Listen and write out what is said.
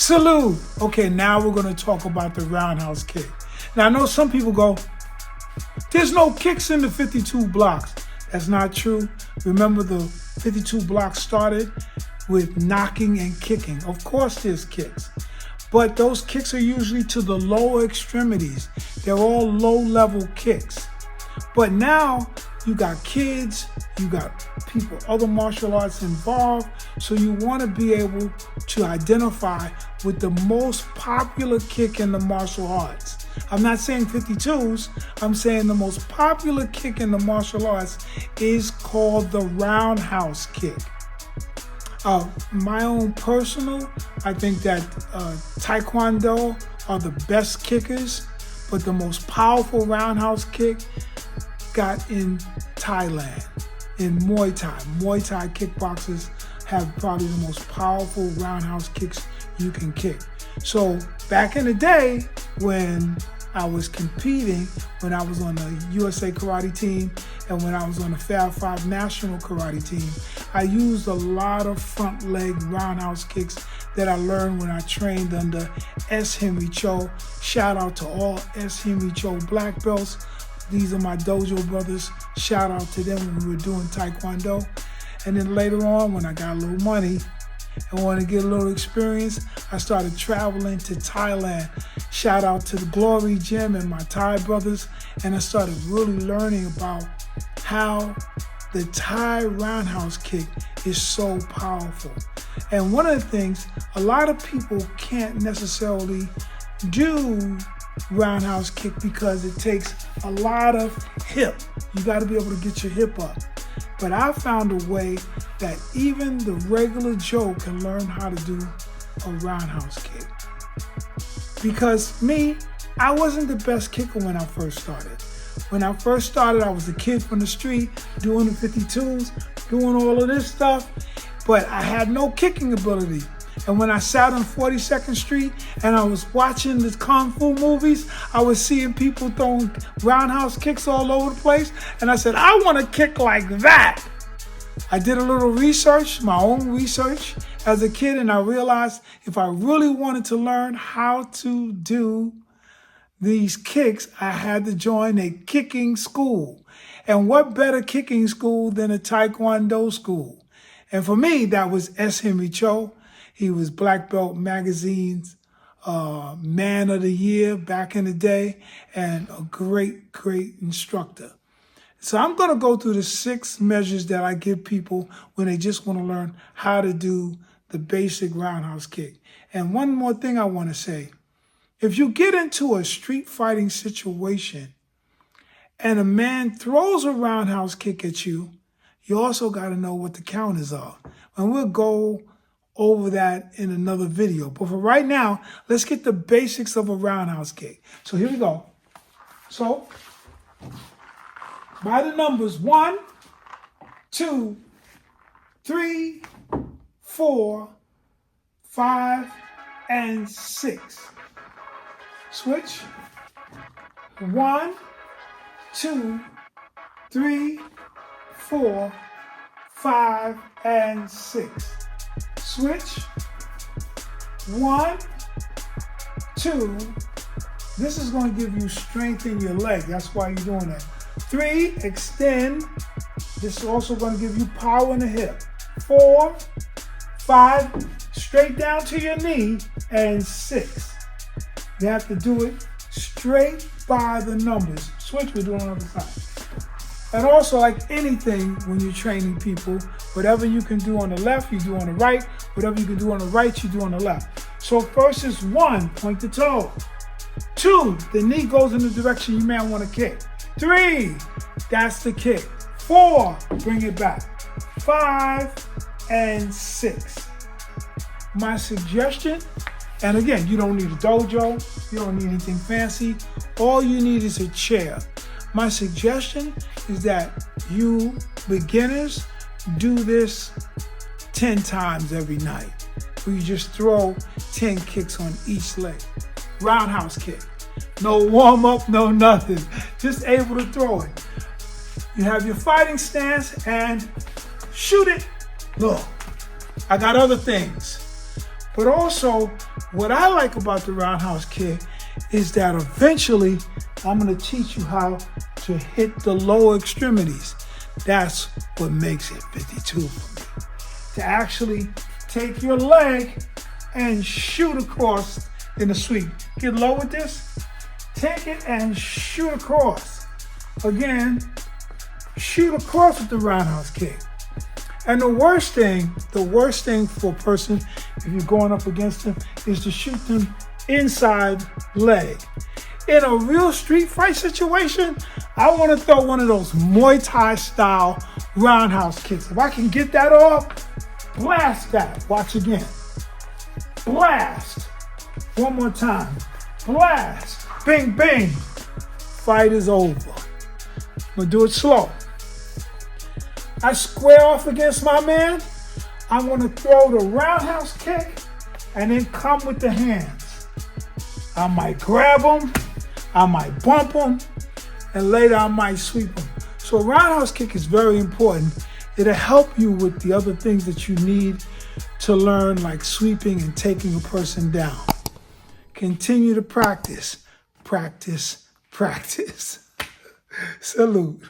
Salute. Okay, now we're going to talk about the roundhouse kick. Now, I know some people go, there's no kicks in the 52 blocks. That's not true. Remember, the 52 blocks started with knocking and kicking. Of course there's kicks, but those kicks are usually to the lower extremities. They're all low-level kicks. But now you got kids, you got people, other martial arts involved, so you want to be able to identify with the most popular kick in the martial arts. I'm not saying 52s, I'm saying the most popular kick in the martial arts is called the roundhouse kick. My own personal, I think that Taekwondo are the best kickers, but the most powerful roundhouse kick got in Thailand, in Muay Thai. Muay Thai kickboxers have probably the most powerful roundhouse kicks you can kick. So back in the day when I was competing, when I was on the USA karate team and when I was on the Fab 5 national karate team, I used a lot of front leg roundhouse kicks that I learned when I trained under S. Henry Cho. Shout out to all S. Henry Cho black belts. These are my dojo brothers. Shout out to them when we were doing Taekwondo. And then later on, when I got a little money and wanted to get a little experience, I started traveling to Thailand. Shout out to the Glory Gym and my Thai brothers. And I started really learning about how the Thai roundhouse kick is so powerful. And one of the things, a lot of people can't necessarily do roundhouse kick because it takes a lot of hip. You got to be able to get your hip up. But I found a way that even the regular Joe can learn how to do a roundhouse kick. Because me, I wasn't the best kicker when I first started. When I first started, I was a kid from the street doing the 52s, doing all of this stuff, but I had no kicking ability. And when I sat on 42nd Street and I was watching the Kung Fu movies, I was seeing people throwing roundhouse kicks all over the place. And I said, I want to kick like that. I did a little research, my own research as a kid, and I realized if I really wanted to learn how to do these kicks, I had to join a kicking school. And what better kicking school than a Taekwondo school? And for me, that was S. Henry Cho. He was Blackbelt Magazine's Man of the Year back in the day, and a great, great instructor. So I'm going to go through the 6 measures that I give people when they just want to learn how to do the basic roundhouse kick. And one more thing I want to say. If you get into a street fighting situation and a man throws a roundhouse kick at you, you also got to know what the counters are. And we'll go over that in another video. But for right now, let's get the basics of a roundhouse kick. So here we go. So, by the numbers 1, 2, 3, 4, 5, and 6. Switch. 1, 2, 3, 4, 5, and 6. Switch. 1, 2. This is going to give you strength in your leg. That's why you're doing that. 3, extend. This is also going to give you power in the hip. 4, 5, straight down to your knee. And 6. You have to do it straight by the numbers. Switch, we're doing on the other side. And also, like anything, when you're training people, whatever you can do on the left, you do on the right. Whatever you can do on the right, you do on the left. So first is 1, point the toe. 2, the knee goes in the direction you may want to kick. 3, that's the kick. 4, bring it back. 5, and 6. My suggestion, and again, you don't need a dojo, you don't need anything fancy. All you need is a chair. My suggestion is that you beginners do this 10 times every night, where you just throw 10 kicks on each leg. Roundhouse kick. No warm up, no nothing. Just able to throw it. You have your fighting stance and shoot it. Look, I got other things. But also, what I like about the roundhouse kick is that eventually I'm going to teach you how to hit the lower extremities. That's what makes it 52 for me. To actually take your leg and shoot across in a sweep. Get low with this. Take it and shoot across. Again, shoot across with the roundhouse kick. And the worst thing for a person, if you're going up against them, is to shoot them inside leg. In a real street fight situation, I want to throw one of those Muay Thai style roundhouse kicks. If I can get that off, blast that. Watch again. Blast. One more time. Blast. Bing, bing. Fight is over. I'm going to do it slow. I square off against my man. I'm going to throw the roundhouse kick and then come with the hands. I might grab him, I might bump him, and later I might sweep him. So a roundhouse kick is very important. It'll help you with the other things that you need to learn, like sweeping and taking a person down. Continue to practice, practice, practice. Salute.